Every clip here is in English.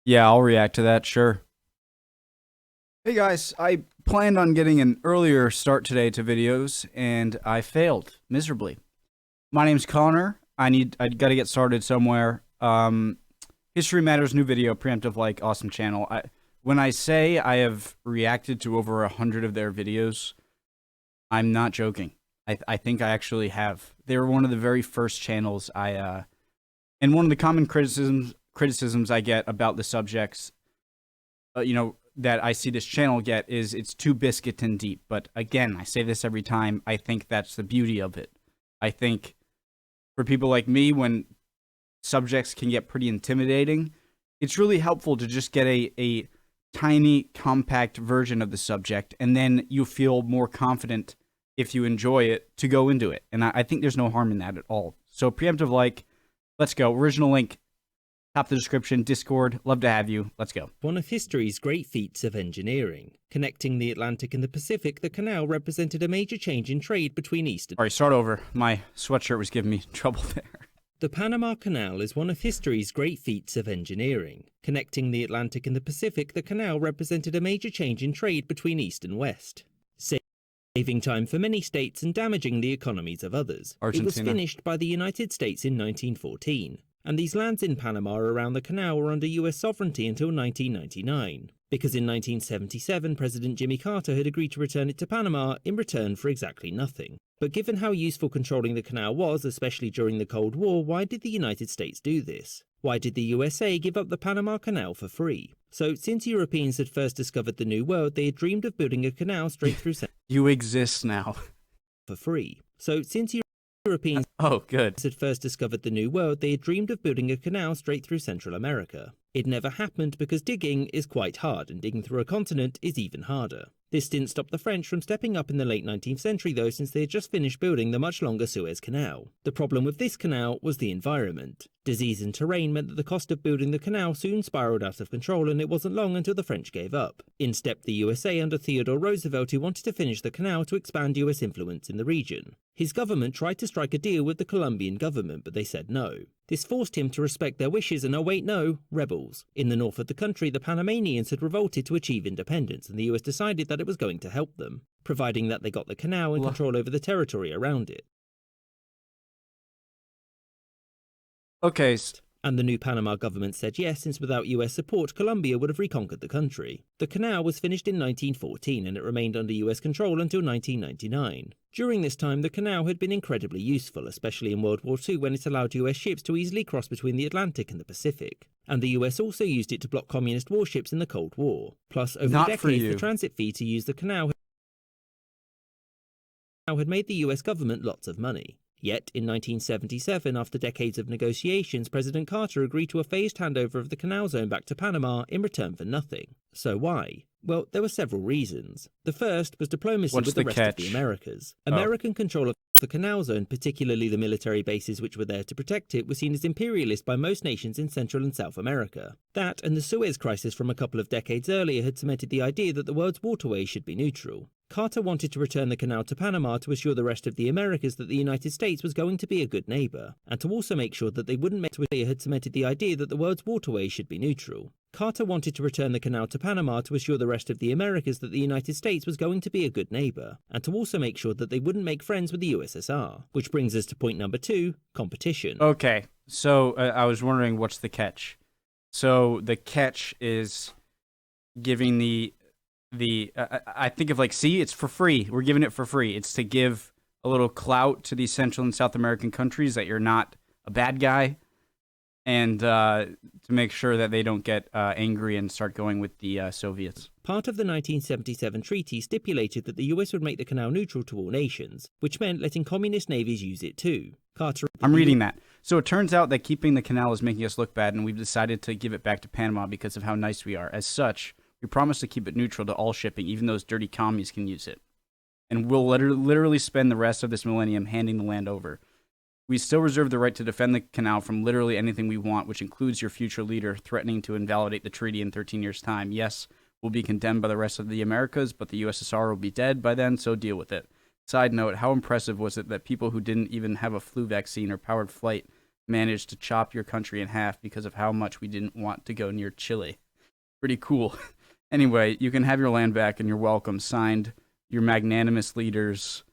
Yeah, I'll react to that, sure. Hey guys, I planned on getting an earlier start today to videos, and I failed miserably. My name's Connor. I gotta get started somewhere. History Matters new video, preemptive like, awesome channel. When I say I have reacted to over 100 of their videos, I'm not joking. I think I actually have. They were one of the very first channels and one of the common criticisms I get about the subjects, that I see this channel get is it's too biscuitin deep. But again, I say this every time. I think that's the beauty of it. I think for people like me, when subjects can get pretty intimidating, it's really helpful to just get a tiny, compact version of the subject, and then you feel more confident if you enjoy it to go into it. And I think there's no harm in that at all. So preemptive like, let's go. Original link, top of the description, Discord. Love to have you. Let's go. One of history's great feats of engineering. Connecting the Atlantic and the Pacific, the canal represented a major change in trade between East and... All right, start over. My sweatshirt was giving me trouble there. The Panama Canal is one of history's great feats of engineering. Connecting the Atlantic and the Pacific, the canal represented a major change in trade between East and West, saving time for many states and damaging the economies of others. Argentina. It was finished by the United States in 1914, and these lands in Panama around the canal were under US sovereignty until 1999, because in 1977 President Jimmy Carter had agreed to return it to Panama in return for exactly nothing. But given how useful controlling the canal was, especially during the Cold War, why did the United States do this? Why did the USA give up the Panama Canal for free? So, since Europeans had first discovered the New World, they had dreamed of building a canal straight through You exist now. for free. So, since Europeans had first discovered the New World, they had dreamed of building a canal straight through Central America. It never happened because digging is quite hard, and digging through a continent is even harder. This didn't stop the French from stepping up in the late 19th century though, since they had just finished building the much longer Suez Canal. The problem with this canal was the environment. Disease and terrain meant that the cost of building the canal soon spiraled out of control, and it wasn't long until the French gave up. In stepped the USA under Theodore Roosevelt, who wanted to finish the canal to expand US influence in the region. His government tried to strike a deal with the Colombian government, but they said no. This forced him to respect their wishes and, oh wait no, rebels. In the north of the country, the Panamanians had revolted to achieve independence, and the US decided that it was going to help them, providing that they got the canal and control over the territory around it. Okay. And the new Panama government said yes, since without US support, Colombia would have reconquered the country. The canal was finished in 1914, and it remained under US control until 1999. During this time, the canal had been incredibly useful, especially in World War II, when it allowed US ships to easily cross between the Atlantic and the Pacific. And the US also used it to block communist warships in the Cold War. Plus, over the decades, the transit fee to use the canal had made the US government lots of money. Yet, in 1977, after decades of negotiations, President Carter agreed to a phased handover of the canal zone back to Panama in return for nothing. So why? Well, there were several reasons. The first was diplomacy with the rest of the Americas. American control of the canal zone, particularly the military bases which were there to protect it, was seen as imperialist by most nations in Central and South America. That and the Suez Crisis from a couple of decades earlier had cemented the idea that the world's waterways should be neutral. Carter wanted to return the canal to Panama to assure the rest of the Americas that the United States was going to be a good neighbor, and to also make sure that they wouldn't make had cemented the idea that the world's waterways should be neutral. Carter wanted to return the canal to Panama to assure the rest of the Americas that the United States was going to be a good neighbor, and to also make sure that they wouldn't make friends with the USSR. Which brings us to point number 2, competition. Okay, so I was wondering what's the catch. So the catch is giving I think of see, it's for free. We're giving it for free. It's to give a little clout to these Central and South American countries that you're not a bad guy, and to make sure that they don't get angry and start going with the Soviets. Part of the 1977 treaty stipulated that the US would make the canal neutral to all nations, which meant letting communist navies use it too. I'm reading that. So it turns out that keeping the canal is making us look bad, and we've decided to give it back to Panama because of how nice we are. As such, we promise to keep it neutral to all shipping, even those dirty commies can use it. And we'll literally spend the rest of this millennium handing the land over. We still reserve the right to defend the canal from literally anything we want, which includes your future leader threatening to invalidate the treaty in 13 years' time. Yes, we'll be condemned by the rest of the Americas, but the USSR will be dead by then, so deal with it. Side note, how impressive was it that people who didn't even have a flu vaccine or powered flight managed to chop your country in half because of how much we didn't want to go near Chile. Pretty cool. Anyway, you can have your land back and you're welcome. Signed, your magnanimous leaders,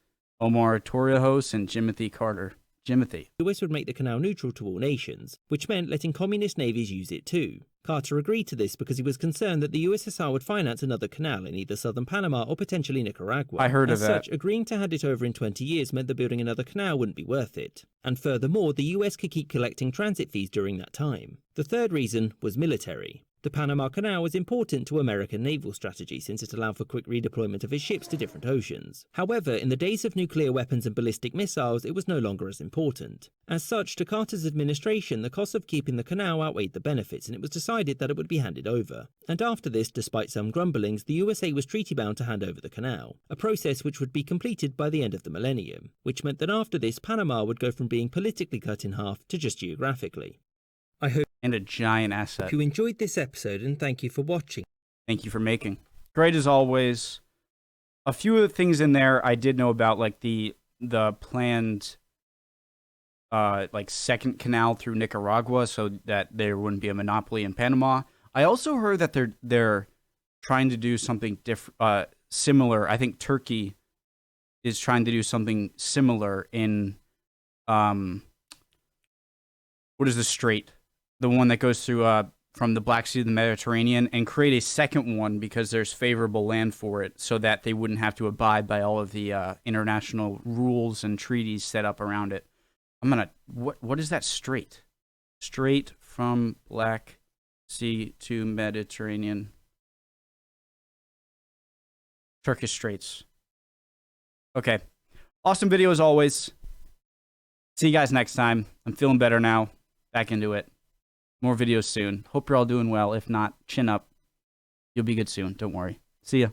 Omar Torrijos and Jimothy Carter. Jimothy. The US would make the canal neutral to all nations, which meant letting communist navies use it too. Carter agreed to this because he was concerned that the USSR would finance another canal in either southern Panama or potentially Nicaragua. I heard of that. As such, agreeing to hand it over in 20 years meant that building another canal wouldn't be worth it. And furthermore, the US could keep collecting transit fees during that time. The third reason was military. The Panama Canal was important to American naval strategy since it allowed for quick redeployment of its ships to different oceans. However, in the days of nuclear weapons and ballistic missiles, it was no longer as important. As such, to Carter's administration, the cost of keeping the canal outweighed the benefits, and it was decided that it would be handed over. And after this, despite some grumblings, the USA was treaty-bound to hand over the canal, a process which would be completed by the end of the millennium, which meant that after this, Panama would go from being politically cut in half to just geographically. I hope And a giant asset. you enjoyed this episode, and thank you for watching. Thank you for making. Great as always. A few of the things in there I did know about, like the planned like second canal through Nicaragua so that there wouldn't be a monopoly in Panama. I also heard that they're trying to do something similar. I think Turkey is trying to do something similar in what is the strait? The one that goes through from the Black Sea to the Mediterranean, and create a second one because there's favorable land for it, so that they wouldn't have to abide by all of the international rules and treaties set up around it. What is that strait? Strait from Black Sea to Mediterranean. Turkish Straits. Okay. Awesome video as always. See you guys next time. I'm feeling better now. Back into it. More videos soon. Hope you're all doing well. If not, chin up. You'll be good soon. Don't worry. See ya.